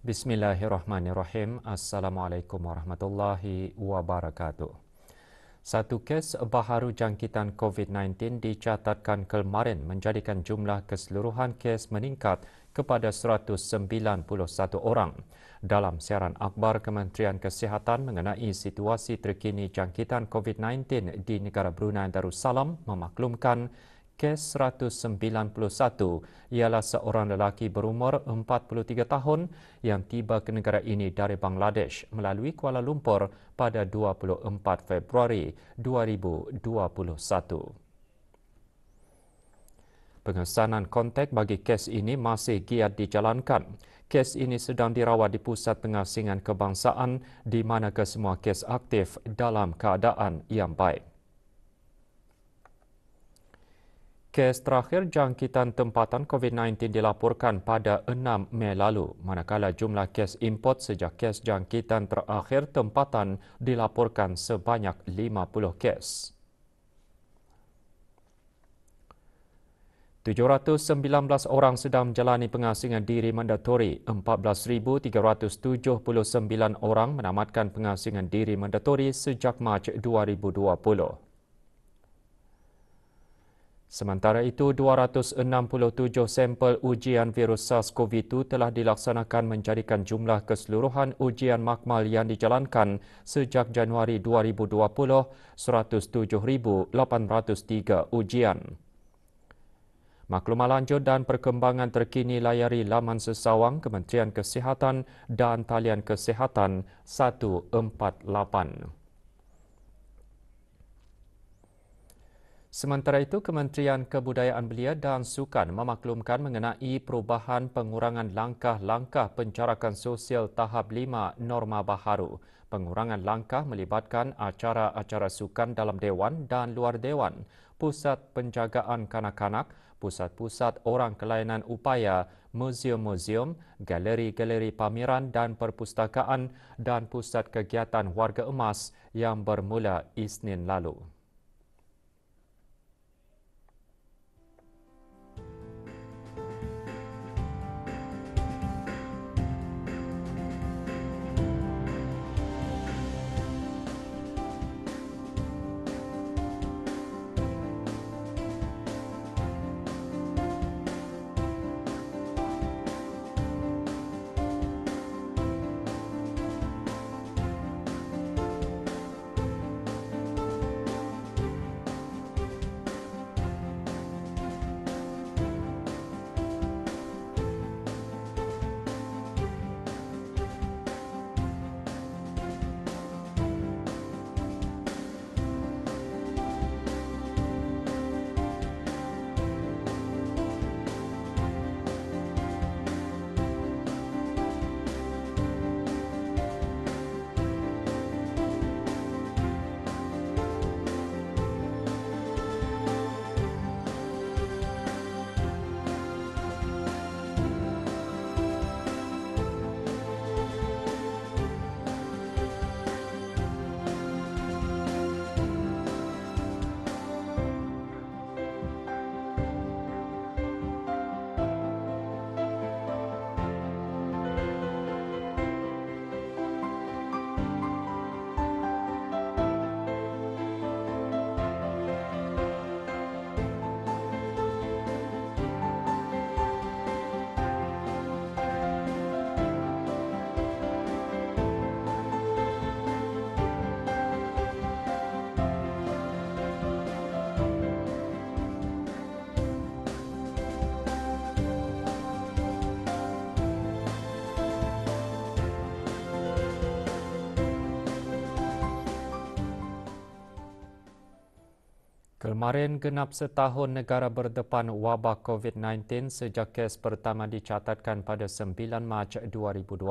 Bismillahirrahmanirrahim. Assalamualaikum warahmatullahi wabarakatuh. Satu kes baharu jangkitan COVID-19 dicatatkan kemarin menjadikan jumlah keseluruhan kes meningkat kepada 191 orang. Dalam siaran akhbar Kementerian Kesihatan mengenai situasi terkini jangkitan COVID-19 di negara Brunei Darussalam memaklumkan kes 191 ialah seorang lelaki berumur 43 tahun yang tiba ke negara ini dari Bangladesh melalui Kuala Lumpur pada 24 Februari 2021. Pengesanan kontak bagi kes ini masih giat dijalankan. Kes ini sedang dirawat di Pusat Pengasingan Kebangsaan di mana kesemua kes aktif dalam keadaan yang baik. Kes terakhir jangkitan tempatan COVID-19 dilaporkan pada 6 Mei lalu, manakala jumlah kes import sejak kes jangkitan terakhir tempatan dilaporkan sebanyak 50 kes. 719 orang sedang menjalani pengasingan diri mandatori, 14,379 orang menamatkan pengasingan diri mandatori sejak Mac 2020. Sementara itu, 267 sampel ujian virus SARS-CoV-2 telah dilaksanakan menjadikan jumlah keseluruhan ujian makmal yang dijalankan sejak Januari 2020, 107,803 ujian. Maklumat lanjut dan perkembangan terkini layari laman sesawang Kementerian Kesihatan dan talian Kesihatan 148. Sementara itu, Kementerian Kebudayaan Belia dan Sukan memaklumkan mengenai perubahan pengurangan langkah-langkah pencarakan sosial tahap 5 norma baharu. Pengurangan langkah melibatkan acara-acara sukan dalam dewan dan luar dewan, pusat penjagaan kanak-kanak, pusat-pusat orang kelainan upaya, muzium-muzium, galeri-galeri pameran dan perpustakaan dan pusat kegiatan warga emas yang bermula Isnin lalu. Kemarin genap setahun negara berdepan wabak COVID-19 sejak kes pertama dicatatkan pada 9 Mac 2020.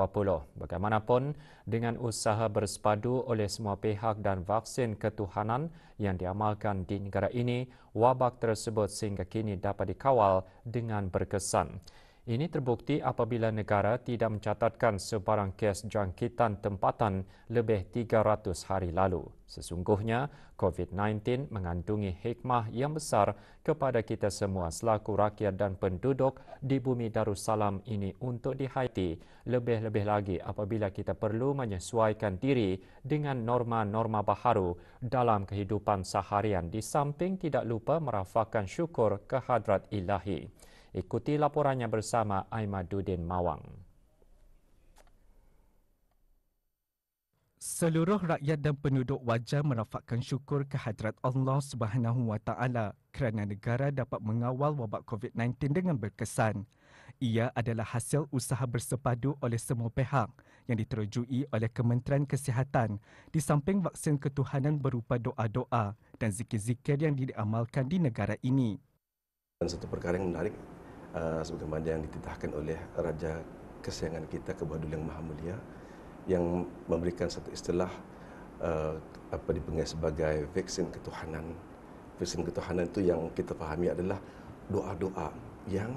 Bagaimanapun, dengan usaha bersepadu oleh semua pihak dan vaksin ketuhanan yang diamalkan di negara ini, wabak tersebut sehingga kini dapat dikawal dengan berkesan. Ini terbukti apabila negara tidak mencatatkan sebarang kes jangkitan tempatan lebih 300 hari lalu. Sesungguhnya, COVID-19 mengandungi hikmah yang besar kepada kita semua selaku rakyat dan penduduk di bumi Darussalam ini untuk dihayati. Lebih-lebih lagi apabila kita perlu menyesuaikan diri dengan norma-norma baharu dalam kehidupan seharian di samping tidak lupa merafakkan syukur kehadrat Ilahi. Ikuti laporannya bersama Aimaduddin Mawang. Seluruh rakyat dan penduduk wajar merafakkan syukur kehadrat Allah Subhanahu Wa Taala kerana negara dapat mengawal wabak COVID-19 dengan berkesan. Ia adalah hasil usaha bersepadu oleh semua pihak yang diterujui oleh Kementerian Kesihatan di samping vaksin ketuhanan berupa doa-doa dan zikir-zikir yang diamalkan di negara ini. Dan satu perkara yang menarik sebagaimana yang dititahkan oleh Raja kesayangan kita Kebadul yang Maha Mulia yang memberikan satu istilah apa dipanggil sebagai vaksin ketuhanan. Vaksin ketuhanan itu yang kita fahami adalah doa-doa yang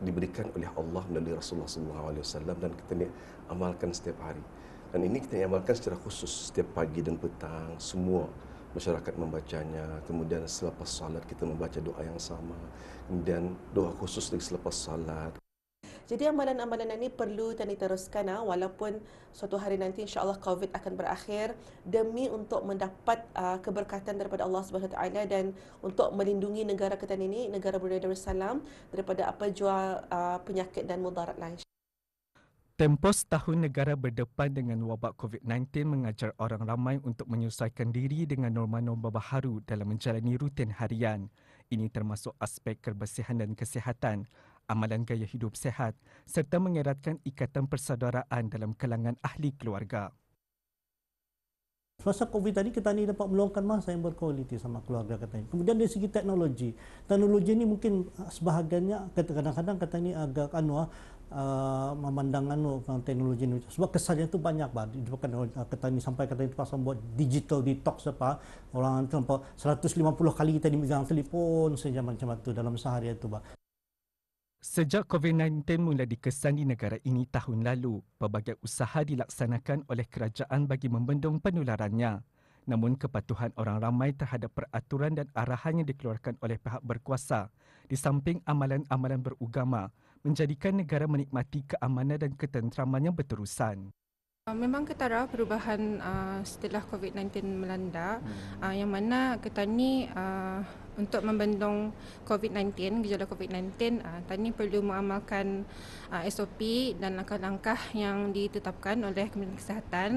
diberikan oleh Allah melalui Rasulullah SAW dan kita ni amalkan setiap hari. Dan ini kita amalkan secara khusus setiap pagi dan petang, semua masyarakat membacanya, kemudian selepas salat kita membaca doa yang sama, kemudian doa khusus lagi selepas salat. Jadi amalan-amalan ini perlu dan diteruskan walaupun suatu hari nanti insya-Allah COVID akan berakhir demi untuk mendapat keberkatan daripada Allah Subhanahu Wa Taala dan untuk melindungi negara kita ini, negara Brunei Darussalam daripada apa jua penyakit dan mudarat lain. Tempoh setahun negara berdepan dengan wabak COVID-19 mengajar orang ramai untuk menyesuaikan diri dengan norma-norma baharu dalam menjalani rutin harian. Ini termasuk aspek kebersihan dan kesihatan, amalan gaya hidup sihat serta mengeratkan ikatan persaudaraan dalam kalangan ahli keluarga. Masa COVID tadi kita ni dapat meluangkan masa yang berkualiti sama keluarga kata ni. Kemudian dari segi teknologi ni mungkin sebahagiannya kadang-kadang kata ni agak memandang teknologi ni sebab kesannya tu banyak disebabkan kata ni sampai kata ni pasal buat digital detox apa orang tu 150 kali kita megang telefon saja macam tu dalam sehari itu Sejak COVID-19 mula dikesan di negara ini tahun lalu, pelbagai usaha dilaksanakan oleh kerajaan bagi membendung penularannya. Namun kepatuhan orang ramai terhadap peraturan dan arahan yang dikeluarkan oleh pihak berkuasa di samping amalan-amalan berugama menjadikan negara menikmati keamanan dan ketenteraman yang berterusan. Memang ketara perubahan setelah COVID-19 melanda yang mana kita ni untuk membendung COVID-19, gejala COVID-19, kita ni perlu mengamalkan SOP dan langkah-langkah yang ditetapkan oleh Kementerian Kesihatan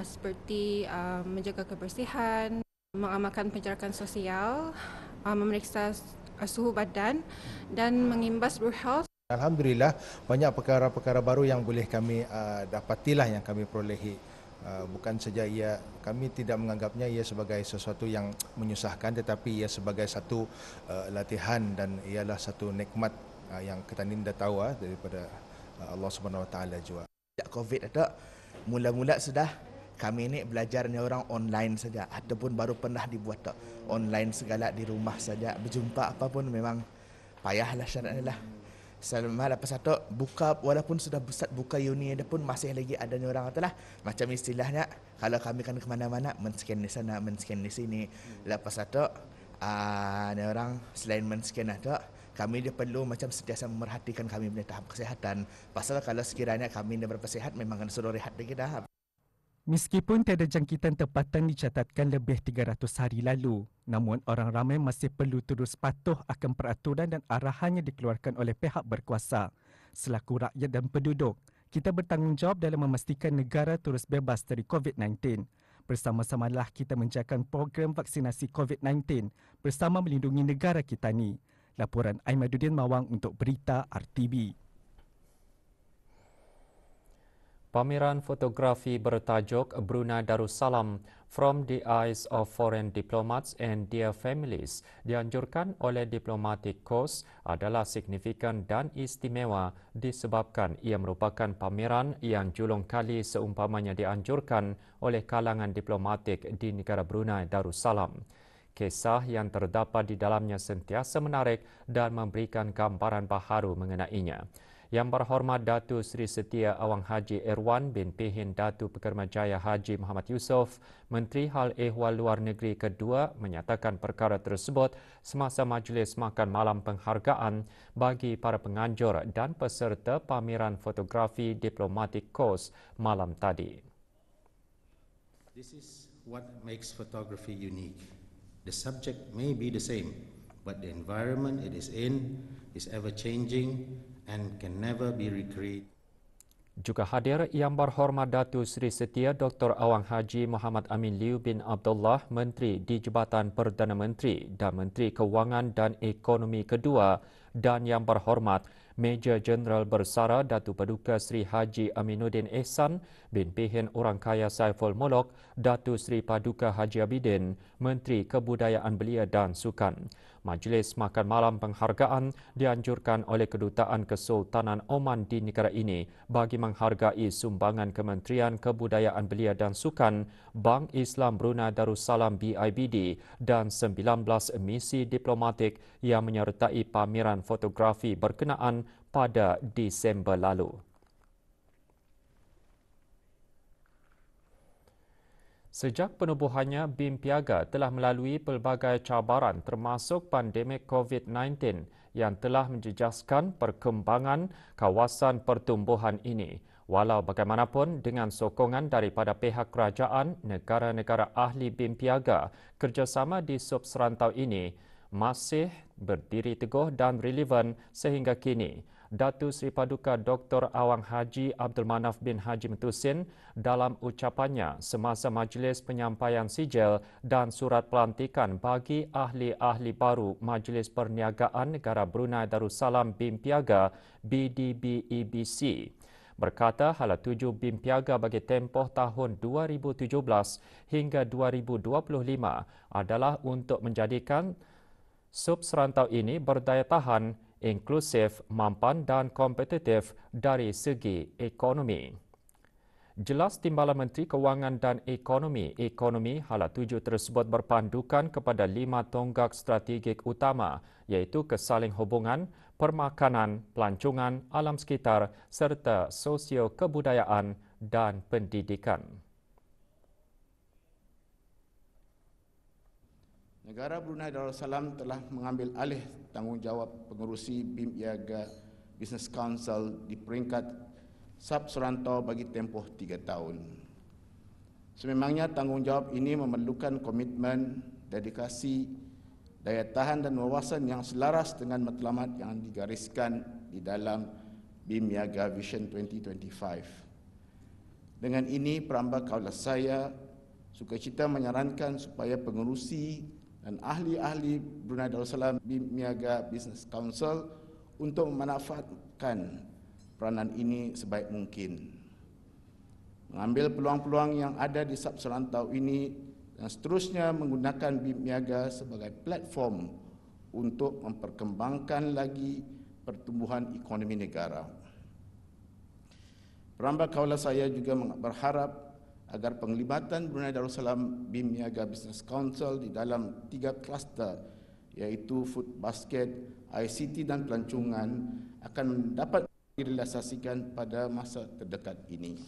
seperti menjaga kebersihan, mengamalkan penjarakan sosial, memeriksa suhu badan dan mengimbas berhealth. Alhamdulillah, banyak perkara-perkara baru yang boleh kami dapatilah yang kami perolehi. Bukan saja kami tidak menganggapnya ia sebagai sesuatu yang menyusahkan, tetapi ia sebagai satu latihan dan ialah satu nikmat yang kita ni dah tahu daripada Allah Subhanahu Wa Taala juga. Sejak COVID itu, mula-mula sudah kami ni belajarnya orang online saja ataupun baru pernah dibuat online segala di rumah saja berjumpa apapun memang payahlah syaratnya lah. Selama lepas satu buka walaupun sudah buka uni ada pun masih lagi adanya orang katalah macam istilahnya kalau kami kan ke mana-mana men-scan di sana men-scan di sini lepas satu ada orang selain men-scan itu kami dia perlu macam sentiasa memerhatikan kami punya tahap kesihatan pasal kalau sekiranya kami dah bersihat memang kena suruh rehat lagi dah. Meskipun tiada jangkitan tempatan dicatatkan lebih 300 hari lalu, namun orang ramai masih perlu terus patuh akan peraturan dan arahan yang dikeluarkan oleh pihak berkuasa. Selaku rakyat dan penduduk, kita bertanggungjawab dalam memastikan negara terus bebas dari COVID-19. Bersama-samalah kita menjalankan program vaksinasi COVID-19 bersama melindungi negara kita ni. Laporan Aimaduddin Mawang untuk Berita RTB. Pameran fotografi bertajuk Brunei Darussalam From the Eyes of Foreign Diplomats and Their Families dianjurkan oleh Diplomatic Corps adalah signifikan dan istimewa disebabkan ia merupakan pameran yang julung kali seumpamanya dianjurkan oleh kalangan diplomatik di negara Brunei Darussalam. Kisah yang terdapat di dalamnya sentiasa menarik dan memberikan gambaran baharu mengenainya. Yang Berhormat Datu Seri Setia Awang Haji Erwan bin Pihin Datu Pekermajaya Haji Muhammad Yusof, Menteri Hal Ehwal Luar Negeri kedua menyatakan perkara tersebut semasa majlis makan malam penghargaan bagi para penganjur dan peserta pameran fotografi diplomatik KOS malam tadi. This is what makes photography unique. The subject may be the same, but the environment it is in is ever changing and can never be recreated. Juga hadir Yang Berhormat Datu Seri Setia Dr. Awang Haji Muhammad Amin Liu bin Abdullah, Menteri di Jabatan Perdana Menteri dan Menteri Kewangan dan Ekonomi kedua, dan Yang Berhormat Major Jeneral Bersara Datu Paduka Seri Haji Aminuddin Ehsan bin Pihin Orang Kaya Saiful Molok, Datu Seri Paduka Haji Abidin, Menteri Kebudayaan Belia dan Sukan. Majlis makan malam penghargaan dianjurkan oleh Kedutaan Kesultanan Oman di negara ini bagi menghargai sumbangan Kementerian Kebudayaan Belia dan Sukan, Bank Islam Brunei Darussalam BIBD dan 19 misi diplomatik yang menyertai pameran fotografi berkenaan pada Disember lalu. Sejak penubuhannya, BIM Piaga telah melalui pelbagai cabaran termasuk pandemik COVID-19 yang telah menjejaskan perkembangan kawasan pertumbuhan ini. Walau bagaimanapun, dengan sokongan daripada pihak kerajaan, negara-negara ahli BIM Piaga, kerjasama di sub serantau ini masih berdiri teguh dan relevan sehingga kini. Datu Seri Paduka Dr. Awang Haji Abdul Manaf bin Haji Metusin dalam ucapannya semasa majlis penyampaian sijil dan surat pelantikan bagi ahli-ahli baru Majlis Perniagaan Negara Brunei Darussalam BIM Piaga BDB-EBC. Berkata hala tuju BIM Piaga bagi tempoh tahun 2017 hingga 2025 adalah untuk menjadikan sub serantau ini berdaya tahan, inklusif, mampan dan kompetitif dari segi ekonomi. Jelas Timbalan Menteri Kewangan dan Ekonomi hala tuju tersebut berpandukan kepada 5 tonggak strategik utama, iaitu kesaling hubungan, permakanan, pelancongan, alam sekitar serta sosio-kebudayaan dan pendidikan. Negara Brunei Darussalam telah mengambil alih tanggungjawab pengerusi BIM Piaga Business Council di peringkat sub serantau bagi tempoh 3 tahun. Sememangnya tanggungjawab ini memerlukan komitmen, dedikasi, daya tahan dan wawasan yang selaras dengan matlamat yang digariskan di dalam BIM Piaga Vision 2025. Dengan ini, perambah kaulah saya sukacita menyarankan supaya pengerusi dan ahli-ahli Brunei Darussalam BIM Piaga Business Council untuk memanfaatkan peranan ini sebaik mungkin. Mengambil peluang-peluang yang ada di sub serantau ini dan seterusnya menggunakan BIM Piaga sebagai platform untuk memperkembangkan lagi pertumbuhan ekonomi negara. Perambah kaulah saya juga berharap agar penglibatan Brunei Darussalam BIM Piaga Business Council di dalam 3 kluster, iaitu food basket, ICT dan pelancongan akan dapat direalisasikan pada masa terdekat ini.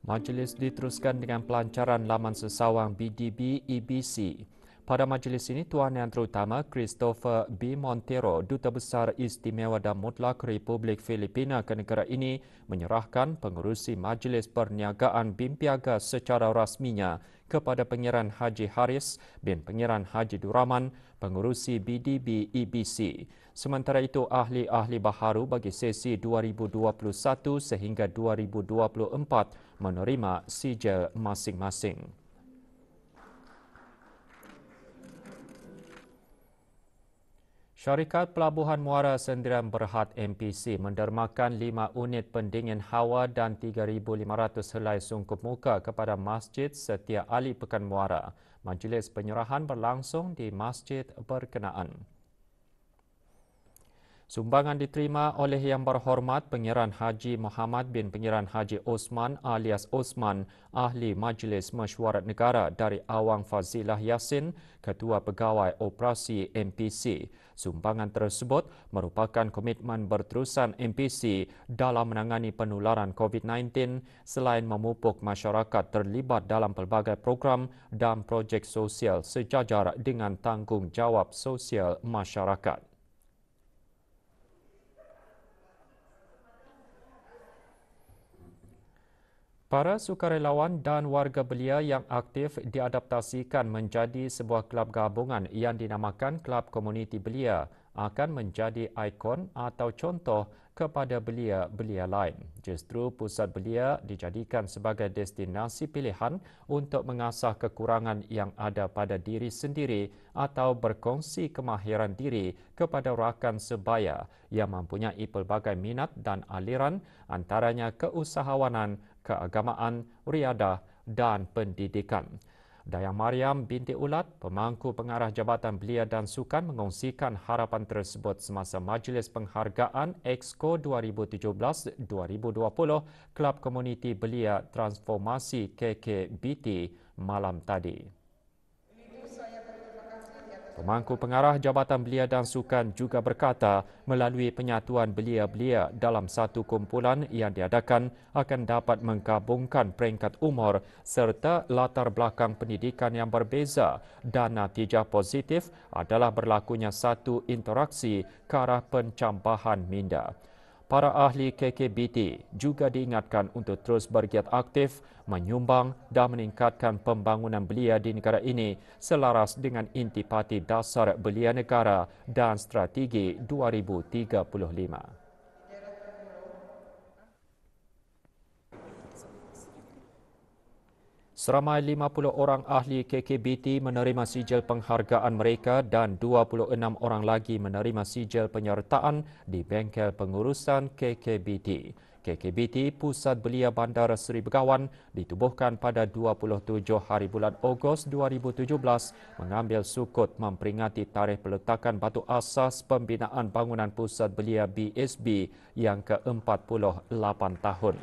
Majlis diteruskan dengan pelancaran laman sesawang BDB-EBC. Pada majlis ini, Tuan Yang Terutama Christopher B. Montero, Duta Besar Istimewa dan Mutlak Republik Filipina ke negara ini, menyerahkan pengerusi Majlis Perniagaan BIM Piaga secara rasminya kepada Pengiran Haji Haris bin Pengiran Haji Duraman, pengerusi BDB-EBC. Sementara itu, ahli-ahli baharu bagi sesi 2021 sehingga 2024 menerima sijil masing-masing. Syarikat Pelabuhan Muara Sendirian Berhad MPC mendermakan 5 unit pendingin hawa dan 3,500 helai sungkup muka kepada Masjid Setia Ali Pekan Muara. Majlis penyerahan berlangsung di masjid berkenaan. Sumbangan diterima oleh Yang Berhormat Pengiran Haji Muhammad bin Pengiran Haji Osman alias Osman, Ahli Majlis Mesyuarat Negara dari Awang Fazilah Yasin, Ketua Pegawai Operasi MPC. Sumbangan tersebut merupakan komitmen berterusan MPC dalam menangani penularan COVID-19 selain memupuk masyarakat terlibat dalam pelbagai program dan projek sosial sejajar dengan tanggungjawab sosial masyarakat. Para sukarelawan dan warga belia yang aktif diadaptasikan menjadi sebuah kelab gabungan yang dinamakan Kelab Komuniti Belia akan menjadi ikon atau contoh kepada belia-belia lain. Justru pusat belia dijadikan sebagai destinasi pilihan untuk mengasah kekurangan yang ada pada diri sendiri atau berkongsi kemahiran diri kepada rakan sebaya yang mempunyai pelbagai minat dan aliran, antaranya keusahawanan, keagamaan, riadah dan pendidikan. Dayang Mariam binti Ulat, pemangku pengarah Jabatan Belia dan Sukan mengongsikan harapan tersebut semasa Majlis Penghargaan Exco 2017-2020 Kelab Komuniti Belia Transformasi KKBT malam tadi. Pemangku pengarah Jabatan Belia dan Sukan juga berkata melalui penyatuan belia-belia dalam satu kumpulan yang diadakan akan dapat menggabungkan peringkat umur serta latar belakang pendidikan yang berbeza dan natijah positif adalah berlakunya satu interaksi ke arah pencambahan minda. Para ahli KKBT juga diingatkan untuk terus bergiat aktif, menyumbang dan meningkatkan pembangunan belia di negara ini selaras dengan intipati dasar belia negara dan strategi 2035. Seramai 50 orang ahli KKBT menerima sijil penghargaan mereka dan 26 orang lagi menerima sijil penyertaan di bengkel pengurusan KKBT. KKBT Pusat Belia Bandar Seri Begawan ditubuhkan pada 27 hari bulan Ogos 2017 mengambil sukut memperingati tarikh peletakan batu asas pembinaan bangunan Pusat Belia BSB yang ke-48 tahun.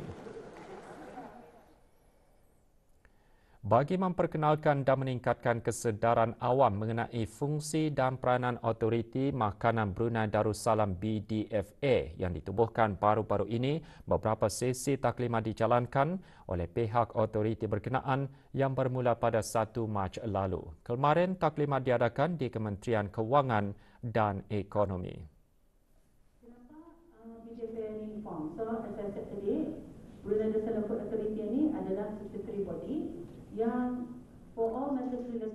Bagi memperkenalkan dan meningkatkan kesedaran awam mengenai fungsi dan peranan Autoriti Makanan Brunei Darussalam BDFA yang ditubuhkan baru-baru ini, beberapa sesi taklimat dijalankan oleh pihak autoriti berkenaan yang bermula pada 1 Mac lalu. Kemarin taklimat diadakan di Kementerian Kewangan dan Ekonomi. BDFA ini form. So, as I said today, Brunei Darussalam Food Authority ini adalah statutory body yang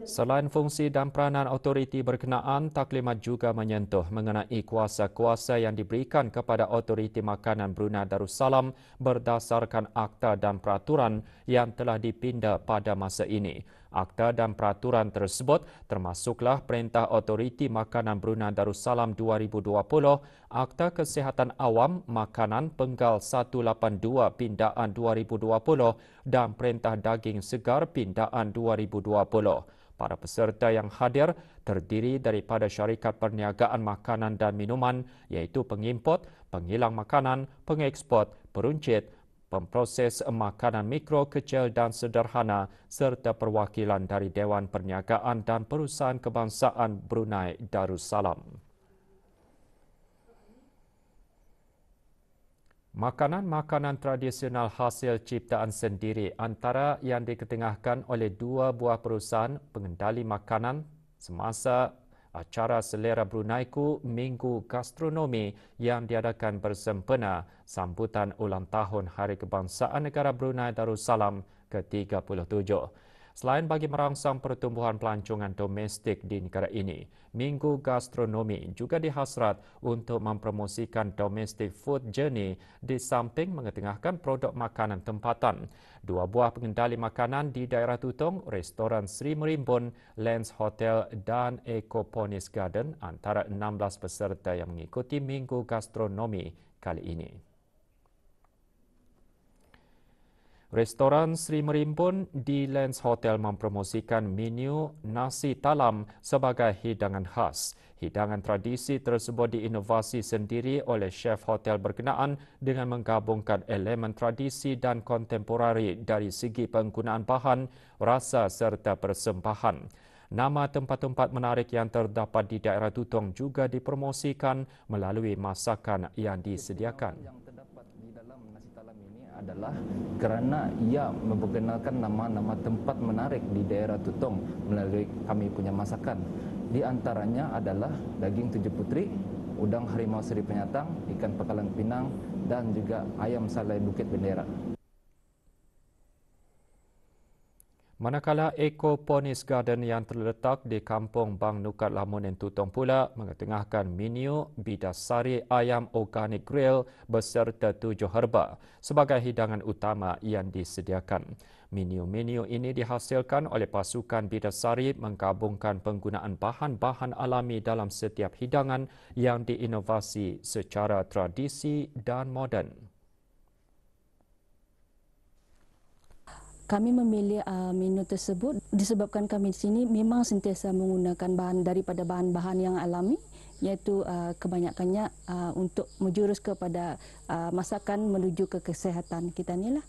selain fungsi dan peranan autoriti berkenaan, taklimat juga menyentuh mengenai kuasa-kuasa yang diberikan kepada Autoriti Makanan Brunei Darussalam berdasarkan akta dan peraturan yang telah dipinda pada masa ini. Akta dan peraturan tersebut termasuklah Perintah Autoriti Makanan Brunei Darussalam 2020, Akta Kesihatan Awam Makanan Penggal 182 Pindaan 2020 dan Perintah Daging Segar Pindaan 2020. Para peserta yang hadir terdiri daripada syarikat perniagaan makanan dan minuman iaitu pengimport, penghilang makanan, pengeksport, peruncit, pemproses makanan mikro, kecil dan sederhana serta perwakilan dari Dewan Perniagaan dan Perusahaan Kebangsaan Brunei Darussalam. Makanan-makanan tradisional hasil ciptaan sendiri antara yang diketengahkan oleh dua buah perusahaan pengendali makanan semasa acara Selera Bruneiku Minggu Gastronomi yang diadakan bersempena sambutan ulang tahun Hari Kebangsaan Negara Brunei Darussalam ke-37. Selain bagi merangsang pertumbuhan pelancongan domestik di negara ini, Minggu Gastronomi juga dihasrat untuk mempromosikan domestic food journey di samping mengetengahkan produk makanan tempatan. Dua buah pengendali makanan di daerah Tutong, Restoran Sri Merimbun, Lens Hotel dan Ecoponis Garden antara 16 peserta yang mengikuti Minggu Gastronomi kali ini. Restoran Sri Merimbun di Lens Hotel mempromosikan menu nasi talam sebagai hidangan khas. Hidangan tradisi tersebut diinovasi sendiri oleh chef hotel berkenaan dengan menggabungkan elemen tradisi dan kontemporari dari segi penggunaan bahan, rasa serta persembahan. Nama tempat-tempat menarik yang terdapat di daerah Tutong juga dipromosikan melalui masakan yang disediakan. Yang terdapat di dalam nasi talam ini adalah kerana ia memperkenalkan nama-nama tempat menarik di daerah Tutong melalui kami punya masakan. Di antaranya adalah daging tujuh putri, udang harimau seri penyatang, ikan pekalang pinang dan juga ayam salai Bukit Bendera. Manakala Ecoponis Garden yang terletak di Kampung Bang Nukat Lamunen Tutong pula mengetengahkan menu bidasari ayam organik grill beserta 7 herba sebagai hidangan utama yang disediakan. Menu-menu ini dihasilkan oleh pasukan bidasari menggabungkan penggunaan bahan-bahan alami dalam setiap hidangan yang diinovasi secara tradisi dan moden. Kami memilih menu tersebut disebabkan kami di sini memang sentiasa menggunakan bahan-bahan yang alami, iaitu kebanyakannya untuk menjurus kepada masakan menuju ke kesihatan kita ni lah.